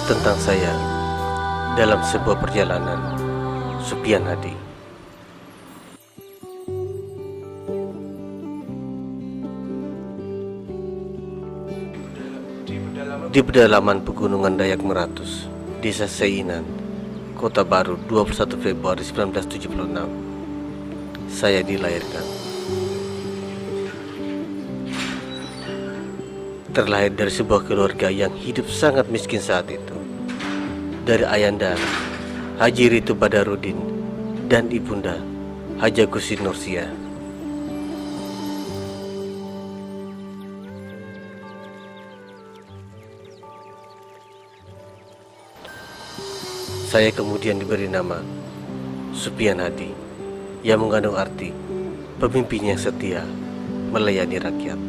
Tentang saya dalam sebuah perjalanan, Supyan Hadi. Di pedalaman pegunungan Dayak Meratus, Desa Seinan, Kota Baru, 21 Februari 1976, saya dilahirkan. Terlahir dari sebuah keluarga yang hidup sangat miskin saat itu. Dari ayanda Haji Ritu Badarudin dan ibunda Haja Gusi Nursia. Saya kemudian diberi nama Supyan Hadi, yang mengandung arti pemimpin yang setia melayani rakyat.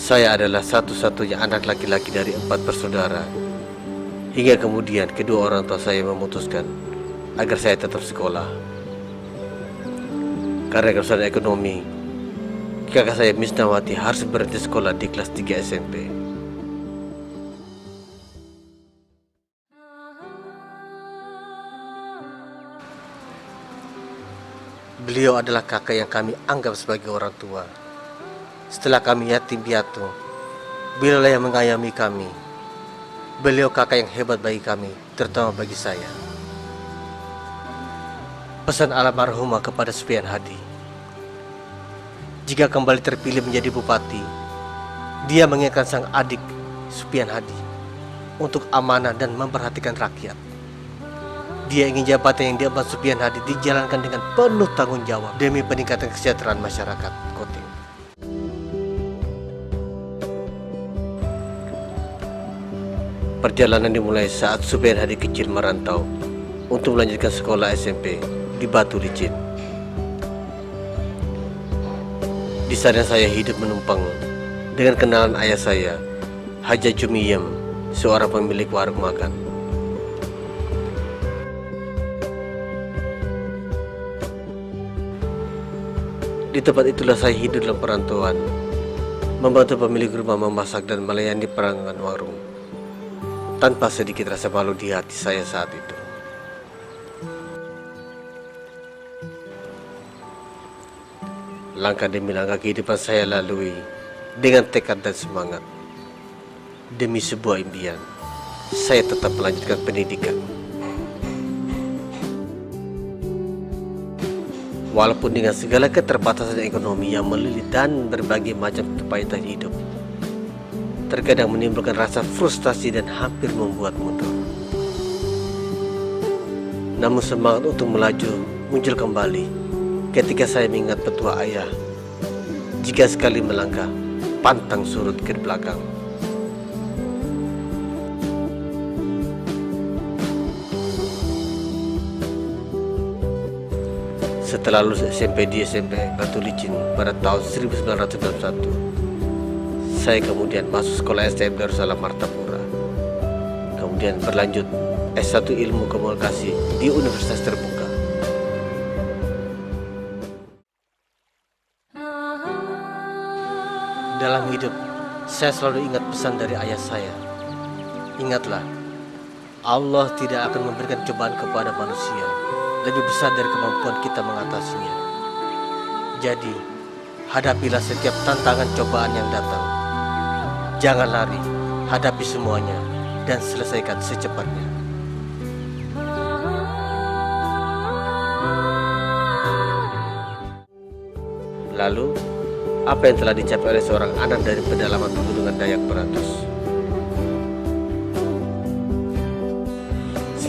Saya adalah satu-satunya anak laki-laki dari 4 bersaudara. Hingga kemudian kedua orang tua saya memutuskan agar saya tetap sekolah. Karena kesulitan ekonomi, kakak saya Misnawati harus berhenti sekolah di kelas 3 SMP. Beliau adalah kakak yang kami anggap sebagai orang tua. Setelah kami yatim piatu, beliaulah yang mengayomi kami. Beliau kakak yang hebat bagi kami, terutama bagi saya. Pesan almarhumah kepada Supyan Hadi: jika kembali terpilih menjadi bupati, dia mengingatkan sang adik Supyan Hadi untuk amanah dan memperhatikan rakyat. Dia ingin jabatan yang diemban Supyan Hadi dijalankan dengan penuh tanggung jawab demi peningkatan kesejahteraan masyarakat Kotim. Perjalanan dimulai saat Supyan Hadi kecil merantau untuk melanjutkan sekolah SMP di Batu Licin. Di sana saya hidup menumpang dengan kenalan ayah saya, Haja Jumiyem, seorang pemilik warung makan. Di tempat itulah saya hidup dalam perantauan, membantu pemilik rumah memasak dan melayani pelanggan warung, tanpa sedikit rasa malu di hati saya saat itu. Langkah demi langkah kehidupan saya lalui dengan tekad dan semangat. Demi sebuah impian, saya tetap melanjutkan pendidikan. Walaupun dengan segala keterbatasan ekonomi yang melilit dan berbagai macam kepahitan hidup, terkadang menimbulkan rasa frustasi dan hampir membuat mundur. Namun semangat untuk melaju muncul kembali ketika saya mengingat petua ayah, jika sekali melangkah, pantang surut ke belakang. Setelah lulus SMP di SMP Batu Licin pada tahun 1991, saya kemudian masuk sekolah STM Darussalam Martapura. Kemudian berlanjut S1 Ilmu Komunikasi di Universitas Terbuka. Dalam hidup, saya selalu ingat pesan dari ayah saya. Ingatlah, Allah tidak akan memberikan cobaan kepada manusia lebih besar dari kemampuan kita mengatasinya. Jadi, hadapilah setiap tantangan cobaan yang datang. Jangan lari, hadapi semuanya dan selesaikan secepatnya. Lalu, apa yang telah dicapai oleh seorang anak dari pedalaman pegunungan Dayak Meratus?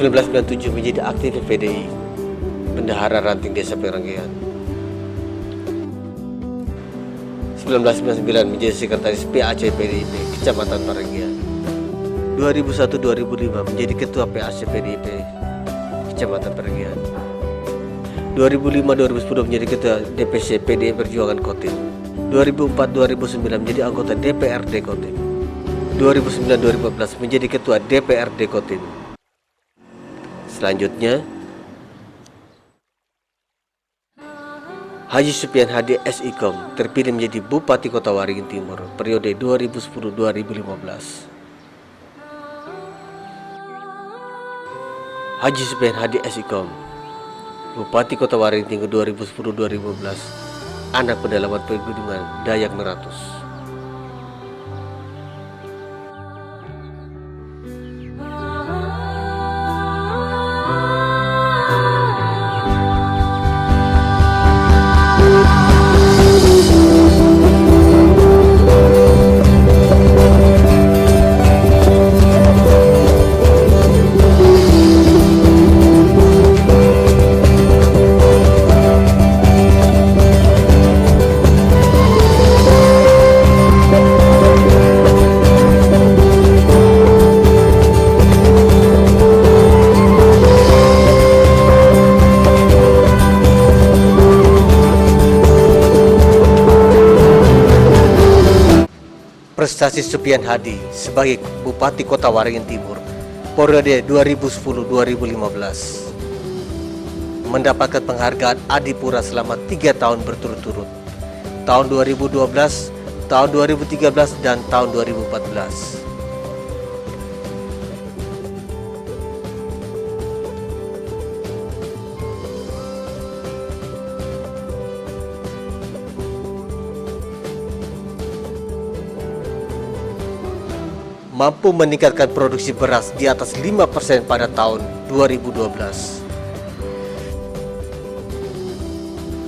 1997 menjadi aktif PDI, Bendahara Ranting Desa Perenggian. 1999 menjadi sekretaris PAC PDIP Kecamatan Perenggian. 2001-2005 menjadi ketua PAC PDIP Kecamatan Perenggian. 2005-2010 menjadi Ketua DPC PDI Perjuangan Kotim. 2004-2009 menjadi anggota DPRD Kotim. 2009-2014 menjadi Ketua DPRD Kotim. Selanjutnya, Haji Supian Hadi SIKOM terpilih menjadi Bupati Kota Waringin Timur periode 2010-2015. Haji Supian Hadi SIKOM, Bupati Kota Waringin Timur 2010-2015, anak pedalaman pegunungan Dayak Meratus. Prestasi Supian Hadi sebagai Bupati Kota Waringin Timur periode 2010-2015, mendapatkan penghargaan Adipura selama 3 tahun berturut-turut, tahun 2012, tahun 2013, dan tahun 2014. Mampu meningkatkan produksi beras di atas 5% pada tahun 2012.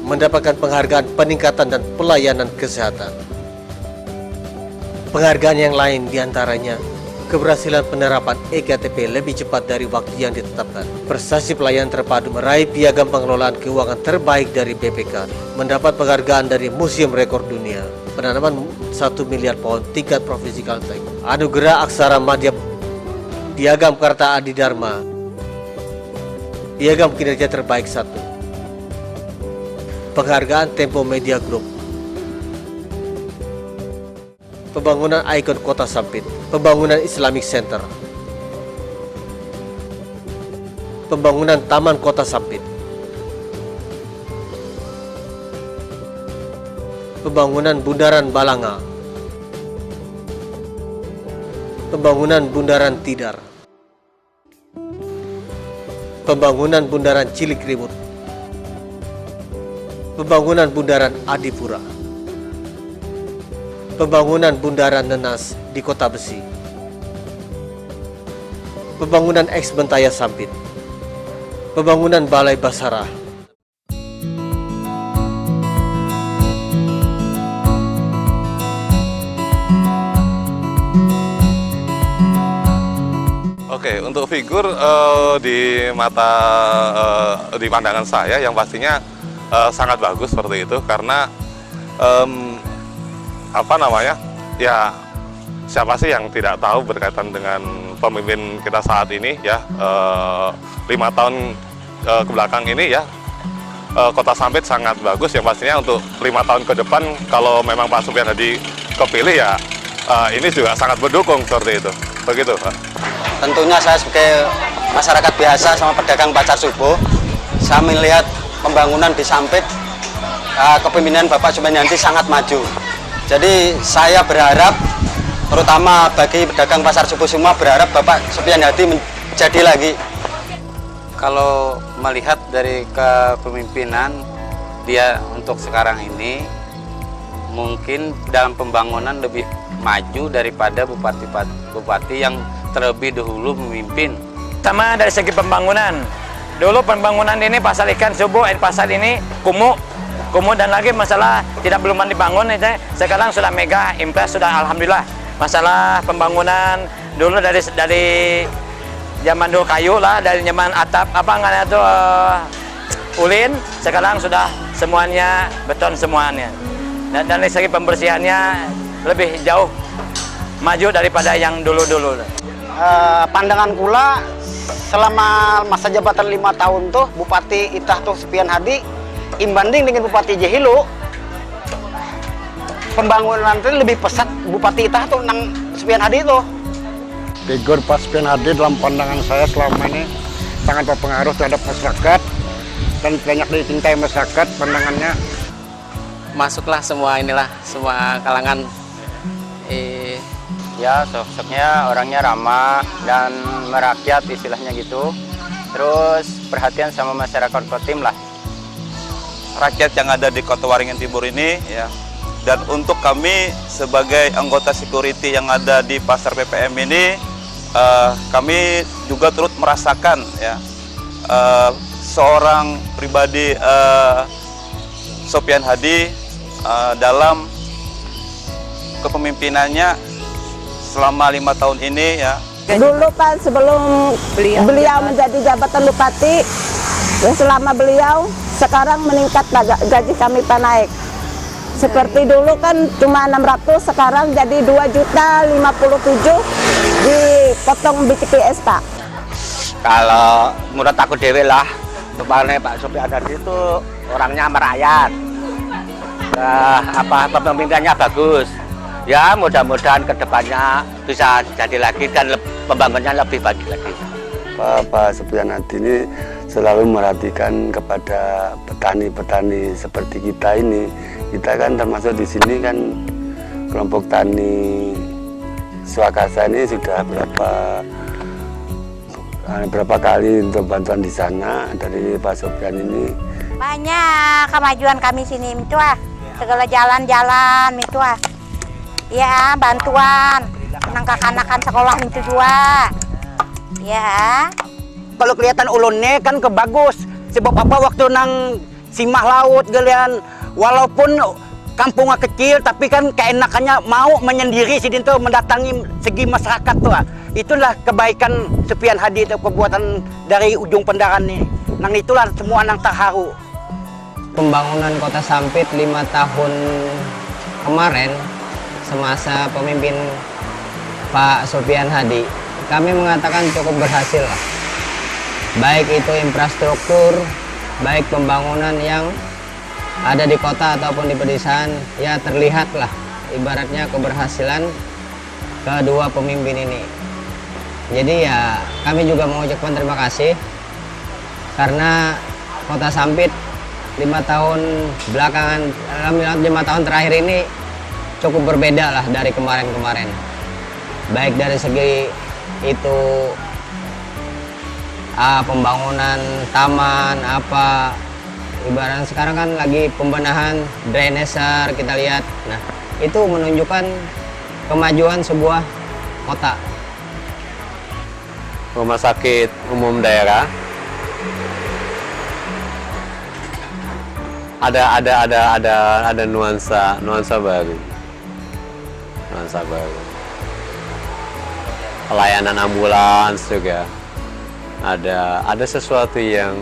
Mendapatkan penghargaan peningkatan dan pelayanan kesehatan. Penghargaan yang lain diantaranya keberhasilan penerapan EKTP lebih cepat dari waktu yang ditetapkan. Prestasi pelayanan terpadu meraih piagam pengelolaan keuangan terbaik dari BPK. Mendapat penghargaan dari Museum Rekor Dunia. Penanaman 1 miliar pohon tingkat Provinsi Kalteng. Anugerah Aksara Madya, Piagam Karta Adi Dharma, Piagam Kinerja Terbaik 1, Penghargaan Tempo Media Group, Pembangunan Ikon Kota Sampit, Pembangunan Islamic Center, Pembangunan Taman Kota Sampit, Pembangunan Bundaran Balanga, Pembangunan Bundaran Tidar, Pembangunan Bundaran Cilikriwut, Pembangunan Bundaran Adipura, Pembangunan Bundaran Nenas di Kota Besi, Pembangunan Eks Bentaya Sampit, Pembangunan Balai Basarah. Oke, untuk figur di mata di pandangan saya yang pastinya sangat bagus seperti itu karena apa namanya ya siapa sih yang tidak tahu berkaitan dengan pemimpin kita saat ini ya 5 tahun kebelakang ini ya Kota Sampit sangat bagus yang pastinya untuk 5 tahun ke depan kalau memang Pak Supian Hadi kepilih ya ini juga sangat mendukung seperti itu begitu Pak. Tentunya saya sebagai masyarakat biasa sama pedagang pasar subuh, saya melihat pembangunan di Sampit, kepemimpinan Bapak Supian Hadi sangat maju. Jadi saya berharap, terutama bagi pedagang pasar subuh semua, berharap Bapak Supian Hadi menjadi lagi. Kalau melihat dari kepemimpinan dia untuk sekarang ini, mungkin dalam pembangunan lebih maju daripada bupati yang terlebih dahulu memimpin. Sama dari segi pembangunan. Dulu pembangunan ini pasar ikan subuh, pasar ini kumuh dan lagi masalah belum dibangun. Sekarang sudah mega, impres sudah alhamdulillah. Masalah pembangunan dulu dari zaman dulu kayu lah, dari zaman atap ulin, sekarang sudah semuanya beton semuanya. Dan dari segi pembersihannya lebih jauh maju daripada yang dulu-dulu. Pandangan kula selama masa jabatan 5 tahun tuh Bupati Itah tuh Supian Hadi imbanding dengan Bupati Jehilo, pembangunan itu lebih pesat Bupati Itah tuh nang Supian Hadi itu. Figur Pak Supian Hadi dalam pandangan saya selama ini sangat berpengaruh terhadap masyarakat dan banyak dicintai masyarakat pandangannya. Masuklah semua kalangan. Ya, sosoknya orangnya ramah dan merakyat istilahnya gitu. Terus perhatian sama masyarakat Kotim lah. Rakyat yang ada di Kota Waringin Timur ini ya. Dan untuk kami sebagai anggota security yang ada di Pasar PPM ini, kami juga turut merasakan ya seorang pribadi Supian Hadi dalam kepemimpinannya selama 5 tahun ini ya. Dulu Pak sebelum beliau menjadi jabatan Bupati, ya selama beliau sekarang meningkat gaji kami Pak naik. Seperti dulu kan cuma 600, sekarang jadi 2.057.000 dipotong BCPS Pak. Kalau menurut aku dewe lah, Pak Supian Hadi itu orangnya merakyat. Pemimpinannya bagus. Ya mudah-mudahan kedepannya bisa jadi lagi dan pembangunannya lebih baik lagi. Pak Supian Hadi ini selalu merhatikan kepada petani-petani seperti kita ini. Kita kan termasuk di sini kan kelompok tani Swakasa ini sudah berapa kali untuk bantuan di sana dari Pak Supian ini. Banyak kemajuan kami sini itu segala jalan-jalan itu ya bantuan nang kekanakan sekolah itu juga ya. Kalau kelihatan ulunnya kan kebagus sebab apa waktu nang simah laut galian walaupun kampungnya kecil tapi kan keenakannya mau menyendiri sini tuh mendatangi segi masyarakat tuh. Itulah kebaikan Supian Hadi itu perbuatan dari ujung pendaran nih. Nang itulah semua nang terharu. Pembangunan Kota Sampit 5 tahun kemarin semasa pemimpin Pak Supian Hadi, kami mengatakan cukup berhasil lah. Baik itu infrastruktur, baik pembangunan yang ada di kota ataupun di pedesaan, ya terlihat lah ibaratnya keberhasilan kedua pemimpin ini. Jadi ya kami juga mengucapkan terima kasih karena Kota Sampit 5 tahun belakangan, 5 tahun terakhir ini cukup berbeda lah dari kemarin-kemarin. Baik dari segi itu pembangunan taman ibarat sekarang kan lagi pembenahan drainase kita lihat. Nah, itu menunjukkan kemajuan sebuah kota. Rumah sakit umum daerah ada nuansa baru. Pelayanan ambulans juga ada sesuatu yang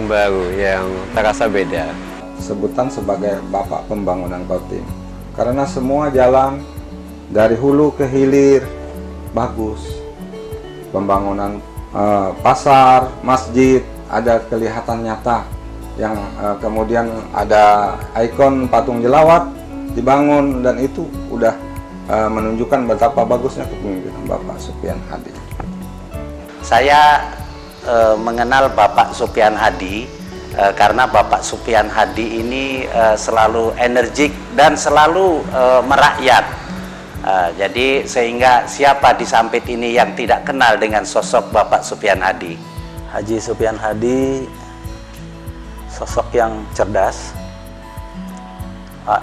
baru, yang terasa beda. Sebutan sebagai Bapak Pembangunan Kotim karena semua jalan dari hulu ke hilir bagus. Pembangunan pasar, masjid ada kelihatan nyata, yang kemudian ada ikon patung jelawat dibangun dan itu udah menunjukkan betapa bagusnya kepemimpinan Bapak Supian Hadi. Saya mengenal Bapak Supian Hadi karena Bapak Supian Hadi ini selalu energik dan selalu merakyat. Jadi sehingga siapa di Sampit ini yang tidak kenal dengan sosok Bapak Supian Hadi? Haji Supian Hadi sosok yang cerdas,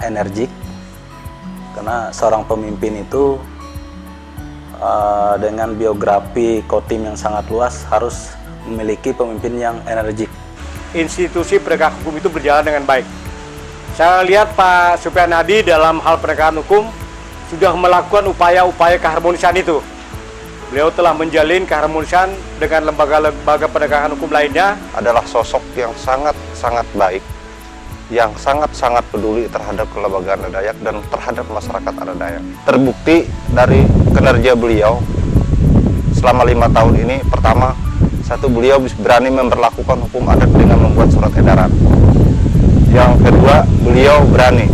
energik, karena seorang pemimpin itu dengan biografi Kotim yang sangat luas harus memiliki pemimpin yang energik. Institusi penegak hukum itu berjalan dengan baik. Saya lihat Pak Supian Hadi dalam hal penegakan hukum sudah melakukan upaya-upaya keharmonisan itu. Beliau telah menjalin keharmonisan dengan lembaga-lembaga penegakan hukum lainnya. Adalah sosok yang sangat baik, yang sangat peduli terhadap kelembagaan adat Dayak dan terhadap masyarakat adat Dayak. Terbukti dari kinerja beliau selama 5 tahun ini, pertama, satu, beliau berani memperlakukan hukum adat dengan membuat surat edaran. Yang kedua, beliau berani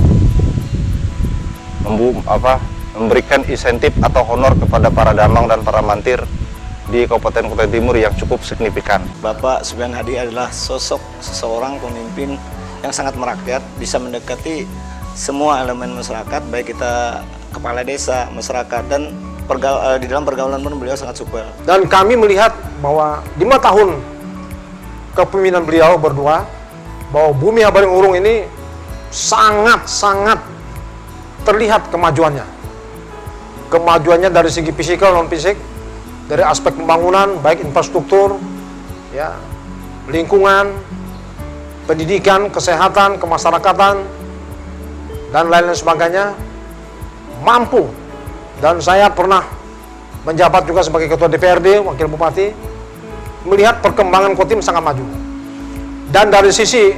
memberikan insentif atau honor kepada para damang dan para mantir di Kabupaten Kutai Timur yang cukup signifikan. Bapak Supian Hadi adalah sosok seseorang pemimpin yang sangat merakyat, bisa mendekati semua elemen masyarakat, baik kita kepala desa, masyarakat, dan di dalam pergaulan pun beliau sangat supel. Dan kami melihat bahwa 5 tahun kepemimpinan beliau berdua, bahwa Bumi Habaring Urung ini sangat-sangat terlihat kemajuannya. Kemajuannya dari segi fisikal, non-fisik, dari aspek pembangunan, baik infrastruktur, ya, lingkungan, pendidikan, kesehatan, kemasyarakatan, dan lain-lain sebagainya, mampu. Dan saya pernah menjabat juga sebagai Ketua DPRD, Wakil Bupati, melihat perkembangan Kotim sangat maju. Dan dari sisi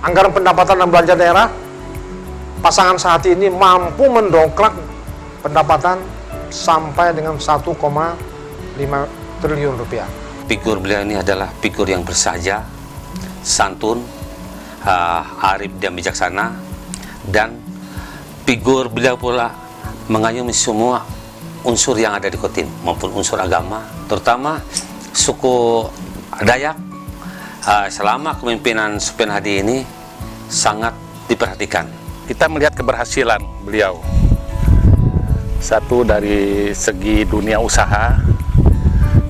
anggaran pendapatan dan belanja daerah, pasangan saat ini mampu mendongkrak pendapatan sampai dengan 1,5 triliun rupiah. Figur beliau ini adalah figur yang bersahaja, santun, arif dan bijaksana, dan figur beliau pula mengayomi semua unsur yang ada di Kotim maupun unsur agama, terutama suku Dayak. Selama kepemimpinan Supian Hadi ini sangat diperhatikan. Kita melihat keberhasilan beliau. Satu, dari segi dunia usaha,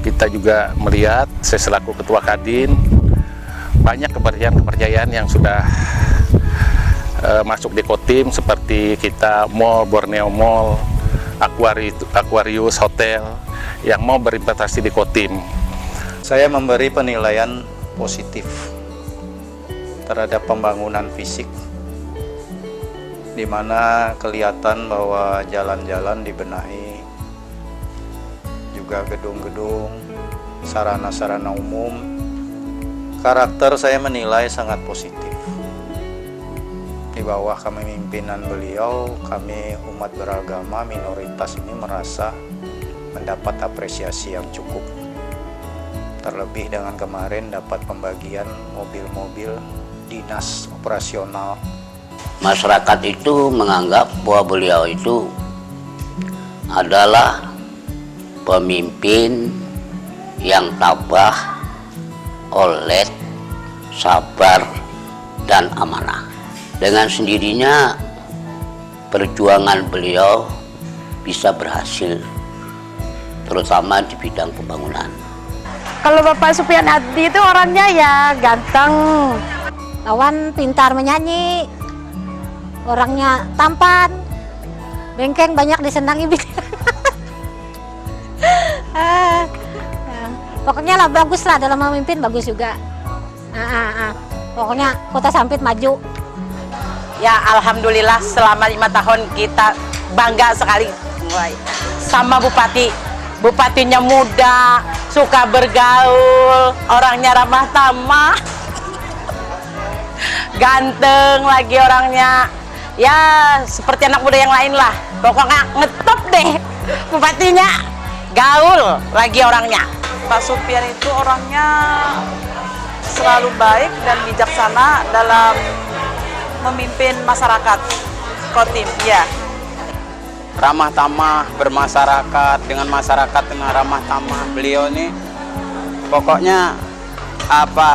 kita juga melihat saya selaku Ketua Kadin banyak kepercayaan yang sudah masuk di Kotim, seperti kita Mall, Borneo Mall, Aquarius Hotel yang mau berinvestasi di Kotim. Saya memberi penilaian positif terhadap pembangunan fisik, di mana kelihatan bahwa jalan-jalan dibenahi, juga gedung-gedung, sarana-sarana umum. Karakter saya menilai sangat positif. Di bawah kepemimpinan beliau, kami umat beragama minoritas ini merasa mendapat apresiasi yang cukup. Terlebih dengan kemarin dapat pembagian mobil-mobil dinas operasional. Masyarakat itu menganggap bahwa beliau itu adalah pemimpin yang tabah, oleh, sabar, dan amanah. Dengan sendirinya perjuangan beliau bisa berhasil, terutama di bidang pembangunan. Kalau Bapak Supian Hadi itu orangnya ya ganteng, lawan pintar menyanyi, orangnya tampan, bengkeng, banyak disenangi. Pokoknya lah bagus lah, dalam memimpin bagus juga. Pokoknya Kota Sampit maju. Ya alhamdulillah selama 5 tahun kita bangga sekali sama Bupati. Bupatinya muda, suka bergaul, orangnya ramah tamah, ganteng lagi orangnya. Ya seperti anak muda yang lain lah. Pokoknya ngetop deh Bupatinya, gaul lagi orangnya. Pak Supian itu orangnya selalu baik dan bijaksana dalam memimpin masyarakat Kotim, ya. Ramah tamah bermasyarakat, dengan masyarakat dengan ramah tamah. Beliau ini pokoknya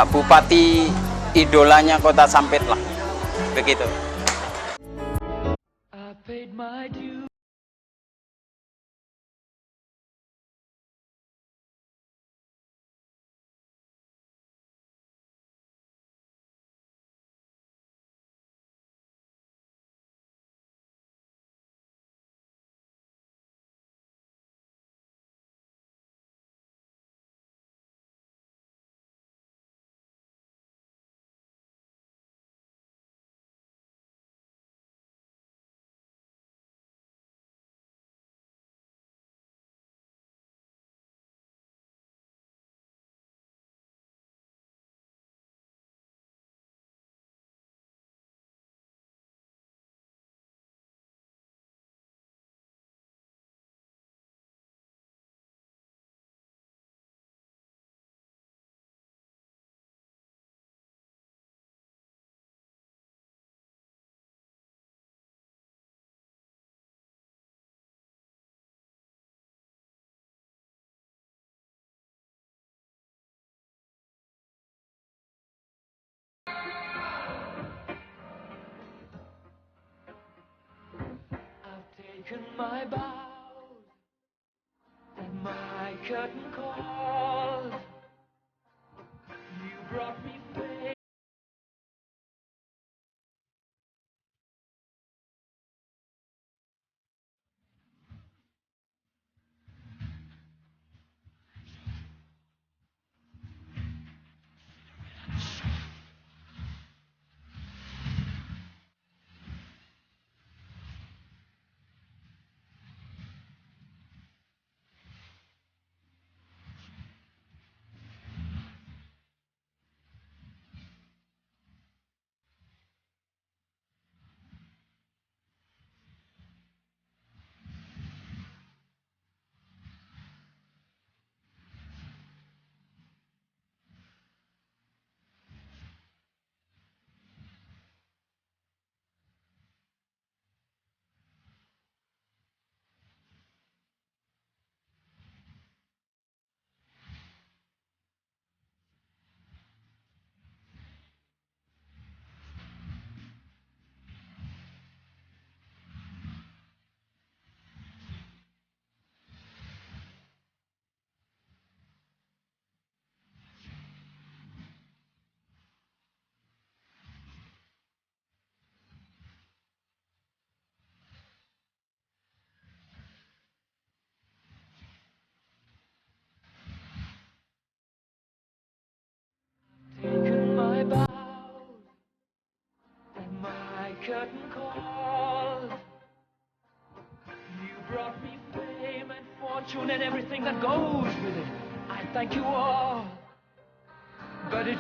bupati idolanya Kota Sampit lah, begitu. taken my vows and my curtain call. You brought me fame. Taken my vows and my curtain call. You brought me fame and fortune and everything that goes with it. I thank you all, but it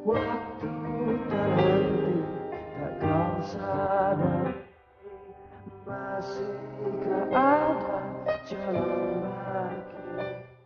waktu terhenti tak kau sadari, masihkah ada jalan lagi.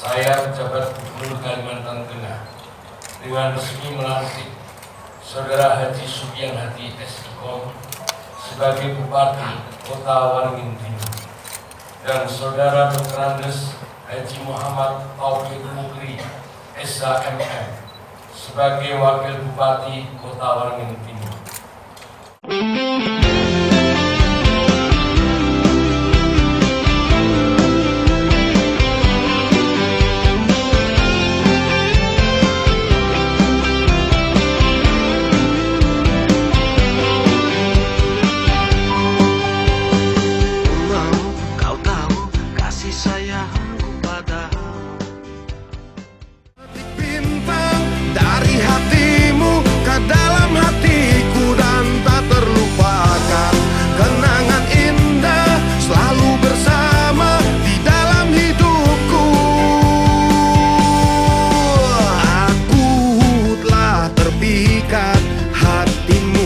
Saya pejabat Gubernur Kalimantan Tengah dengan resmi melantik Saudara Haji Supian Hadi SIKOM sebagai Bupati Kota Waringin Timur dan Saudara Dr. Andes Haji Muhammad Taufik Mukri SHMM sebagai Wakil Bupati Kota Waringin Timur. Dari hatimu ke dalam hatiku dan tak terlupakan kenangan indah selalu bersama di dalam hidupku. Aku telah terpikat hatimu